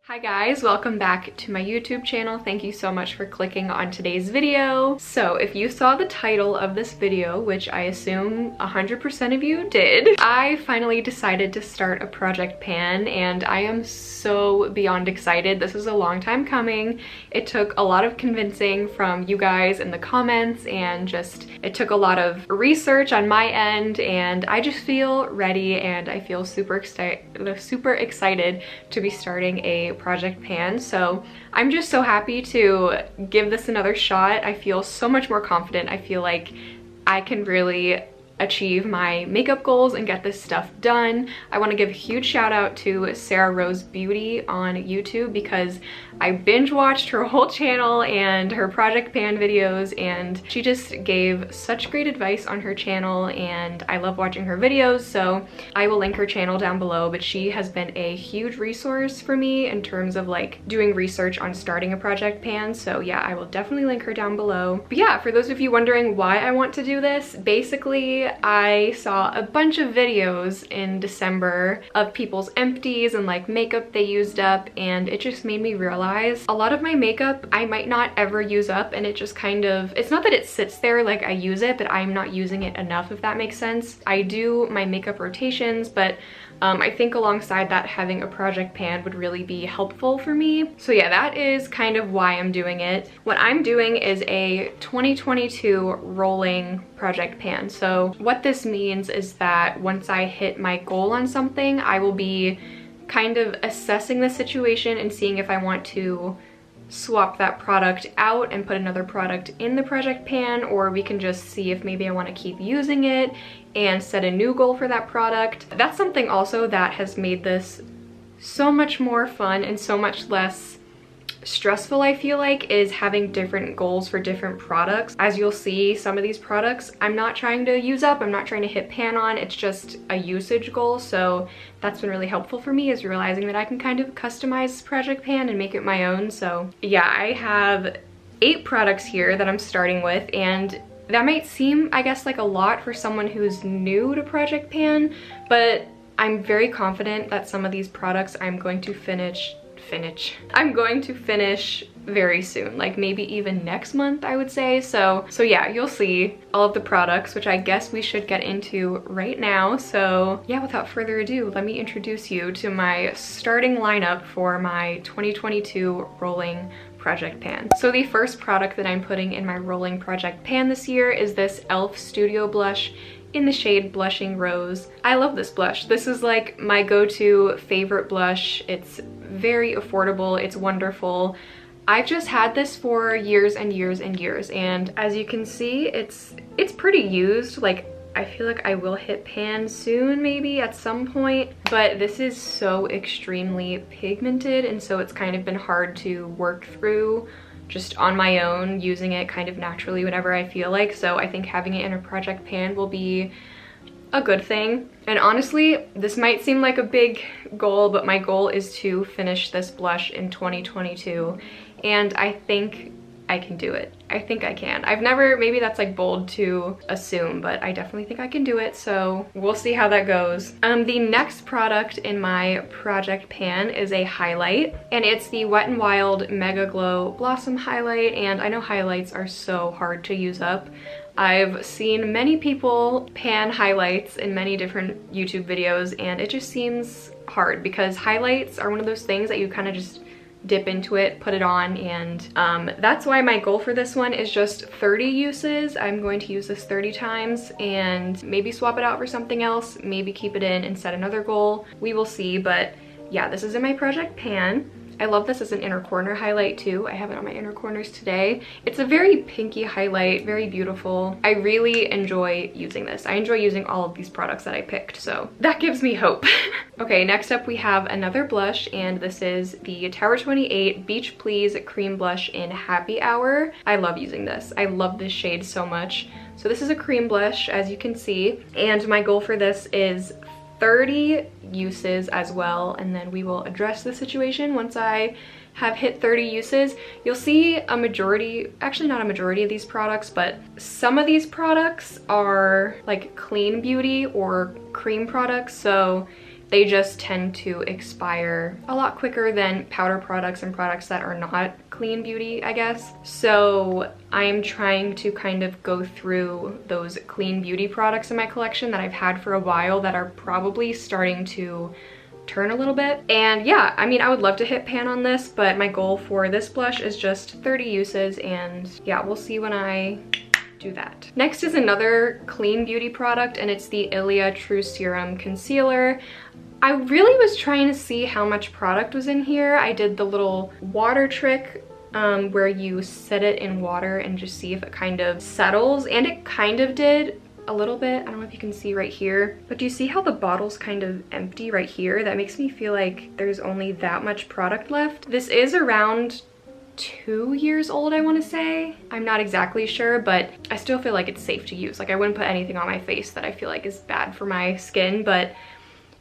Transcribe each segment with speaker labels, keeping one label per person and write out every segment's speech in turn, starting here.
Speaker 1: Hi guys, welcome back to my YouTube channel. Thank you so much for clicking on today's video. So if you saw the title of this video, which I assume 100% of you did, I finally decided to start a project pan and I am so beyond excited. This is a long time coming. It took a lot of convincing from you guys in the comments and it took a lot of research on my end, and I just feel ready and I feel super excited to be starting a project pan. So I'm just so happy to give this another shot. I feel so much more confident. I feel like I can really achieve my makeup goals and get this stuff done. I want to give a huge shout out to Sarah Rose Beauty on YouTube because I binge watched her whole channel and her project pan videos, and she just gave such great advice on her channel and I love watching her videos. So I will link her channel down below, but she has been a huge resource for me in terms of like doing research on starting a project pan. So yeah, I will definitely link her down below. But yeah, for those of you wondering why I want to do this, basically I saw a bunch of videos in December of people's empties and like makeup they used up, and it just made me realize a lot of my makeup I might not ever use up, and it just kind of, it's not that it sits there, like I use it, but I'm not using it enough, if that makes sense. I do my makeup rotations, but I think alongside that, having a project pan would really be helpful for me. So yeah, that is kind of why I'm doing it. What I'm doing is a 2022 rolling project pan. So what this means is that once I hit my goal on something, I will be kind of assessing the situation and seeing if I want to swap that product out and put another product in the project pan, or we can just see if maybe I want to keep using it and set a new goal for that product. That's something also that has made this so much more fun and so much less stressful, I feel like, is having different goals for different products. As you'll see, some of these products I'm not trying to use up, I'm not trying to hit pan on, it's just a usage goal. So that's been really helpful for me, is realizing that I can kind of customize project pan and make it my own. So yeah, I have 8 products here that I'm starting with, and that might seem, I guess, like a lot for someone who's new to project pan, but I'm very confident that some of these products I'm going to finish very soon, like maybe even next month, I would say. So yeah, you'll see all of the products, which I guess we should get into right now. So yeah, without further ado, let me introduce you to my starting lineup for my 2022 rolling project pan. So the first product that I'm putting in my rolling project pan this year is this e.l.f. Studio Blush in the shade Blushing Rose. I love this blush. This is like my go-to favorite blush. It's very affordable, it's wonderful. I've just had this for years and years and years, and as you can see, it's pretty used. Like, I feel like I will hit pan soon, maybe at some point, but this is so extremely pigmented, and so it's kind of been hard to work through just on my own, using it kind of naturally whenever I feel like. So I think having it in a project pan will be a good thing. And honestly, this might seem like a big goal, but my goal is to finish this blush in 2022, and I think I can do it. I think I can. I've never, maybe that's like bold to assume, but I definitely think I can do it, so we'll see how that goes. The next product in my project pan is a highlight, and it's the Wet n Wild Megaglo Blossom Highlight, and I know highlights are so hard to use up. I've seen many people pan highlights in many different YouTube videos, and it just seems hard because highlights are one of those things that you kind of just dip into it, put it on, and that's why my goal for this one is just 30 uses. I'm going to use this 30 times and maybe swap it out for something else, maybe keep it in and set another goal. We will see, but yeah, this is in my project pan. I love this as an inner corner highlight too. I have it on my inner corners today. It's a very pinky highlight, very beautiful. I really enjoy using this. I enjoy using all of these products that I picked, so that gives me hope. Okay, next up we have another blush, and this is the Tower 28 Beach Please Cream Blush in Happy Hour. I love using this. I love this shade so much. So this is a cream blush, as you can see, and my goal for this is 30 uses as well, and then we will address the situation once I have hit 30 uses. You'll see a majority, actually not a majority of these products, but some of these products are like clean beauty or cream products, so They just tend to expire a lot quicker than powder products and products that are not clean beauty, I guess. So I'm trying to kind of go through those clean beauty products in my collection that I've had for a while that are probably starting to turn a little bit. And yeah, I mean, I would love to hit pan on this, but my goal for this blush is just 30 uses, and yeah, we'll see when I do that. Next is another clean beauty product, and it's the Ilia True Serum Concealer. I really was trying to see how much product was in here. I did the little water trick where you set it in water and just see if it kind of settles, and it kind of did a little bit. I don't know if you can see right here, but do you see how the bottle's kind of empty right here? That makes me feel like there's only that much product left. This is around 2 years old, I want to say. I'm not exactly sure, but I still feel like it's safe to use. Like, I wouldn't put anything on my face that I feel like is bad for my skin, but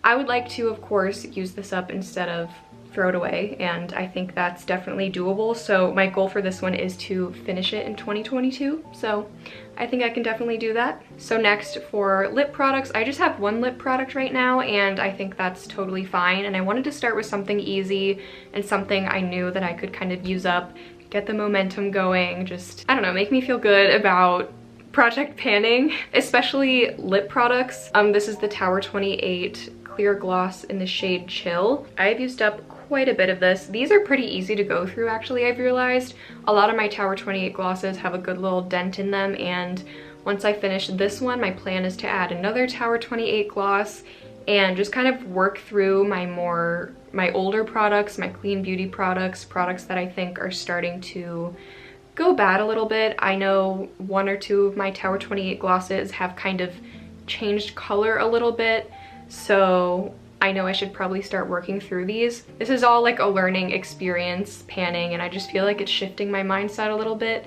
Speaker 1: I would like to, of course, use this up instead of throw it away, and I think that's definitely doable. So my goal for this one is to finish it in 2022, so I think I can definitely do that. So next, for lip products, I just have one lip product right now, and I think that's totally fine, and I wanted to start with something easy and something I knew that I could kind of use up, get the momentum going, just, I don't know, make me feel good about project panning, especially lip products. This is the Tower 28 Clear Gloss in the shade Chill. I've used up quite a bit of this. These are pretty easy to go through, actually. I've realized a lot of my Tower 28 glosses have a good little dent in them, and once I finish this one, my plan is to add another Tower 28 gloss and just kind of work through my older products, my clean beauty products that I think are starting to go bad a little bit. I know 1 or 2 of my Tower 28 glosses have kind of changed color a little bit, so I know I should probably start working through these. This is all like a learning experience, panning, and I just feel like it's shifting my mindset a little bit,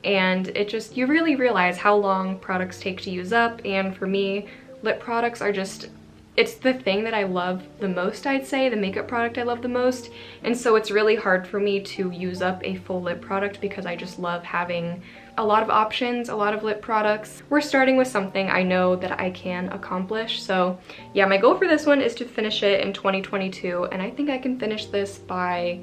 Speaker 1: and it just, you really realize how long products take to use up. And for me, lip products are just, it's the thing that I love the most, I'd say, the makeup product I love the most, and so it's really hard for me to use up a full lip product because I just love having a lot of options, a lot of lip products. We're starting with something I know that I can accomplish, so yeah, my goal for this one is to finish it in 2022, and I think I can finish this by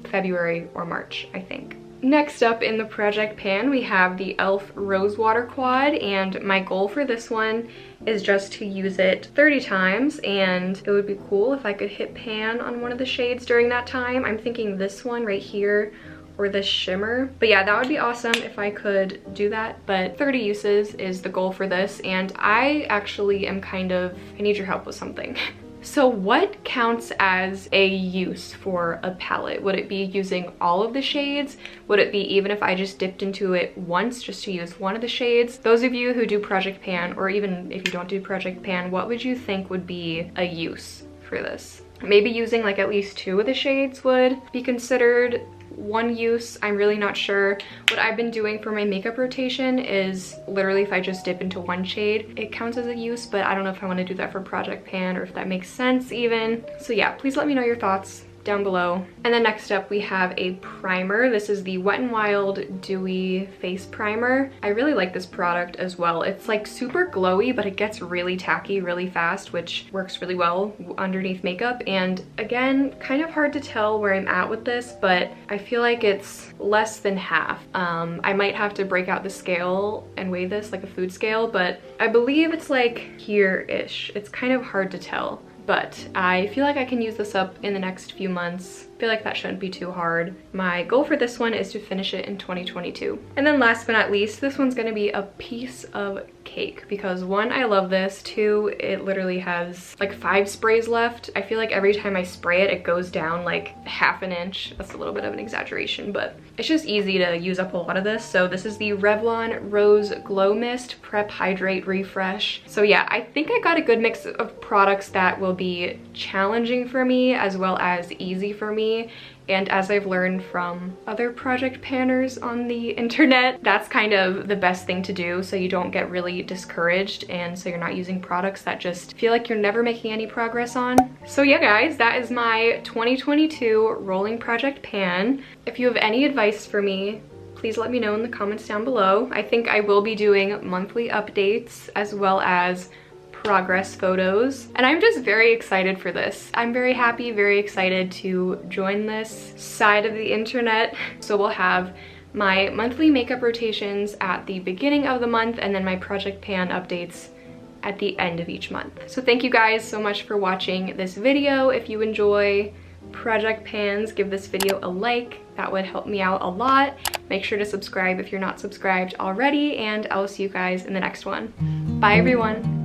Speaker 1: February or March, I think. Next up in the project pan, we have the e.l.f. Rosewater Quad, and my goal for this one is just to use it 30 times, and it would be cool if I could hit pan on one of the shades during that time. I'm thinking this one right here or this shimmer, but yeah, that would be awesome if I could do that. But 30 uses is the goal for this, and I actually am kind of, I need your help with something. So what counts as a use for a palette? Would it be using all of the shades? Would it be even if I just dipped into it once just to use one of the shades? Those of you who do project pan, or even if you don't do project pan, what would you think would be a use for this? Maybe using like at least 2 of the shades would be considered one use. I'm really not sure. What I've been doing for my makeup rotation is literally if I just dip into one shade, it counts as a use, but I don't know if I want to do that for project pan or if that makes sense even. So yeah, please let me know your thoughts down below. And then next up we have a primer. This is the Wet n Wild Dewy Face Primer. I really like this product as well. It's like super glowy, but it gets really tacky really fast, which works really well underneath makeup. And again, kind of hard to tell where I'm at with this, but I feel like it's less than half. I might have to break out the scale and weigh this like a food scale, but I believe it's like here-ish. It's kind of hard to tell, but I feel like I can use this up in the next few months. I feel like that shouldn't be too hard. My goal for this one is to finish it in 2022. And then last but not least, this one's gonna be a piece of cake because 1, I love this, 2, it literally has like 5 sprays left. I feel like every time I spray it, it goes down like half an inch. That's a little bit of an exaggeration, but it's just easy to use up a lot of this. So this is the Revlon Rose Glow Mist Prep Hydrate Refresh. So yeah, I think I got a good mix of products that will be challenging for me as well as easy for me. And as I've learned from other project panners on the internet, that's kind of the best thing to do so you don't get really discouraged and so you're not using products that just feel like you're never making any progress on. So yeah guys, that is my 2022 rolling project pan. If you have any advice for me, please let me know in the comments down below. I think I will be doing monthly updates as well as progress photos. And I'm just very excited for this. I'm very happy, very excited to join this side of the internet. So we'll have my monthly makeup rotations at the beginning of the month and then my project pan updates at the end of each month. So thank you guys so much for watching this video. If you enjoy project pans, give this video a like. That would help me out a lot. Make sure to subscribe if you're not subscribed already, and I will see you guys in the next one. Bye everyone.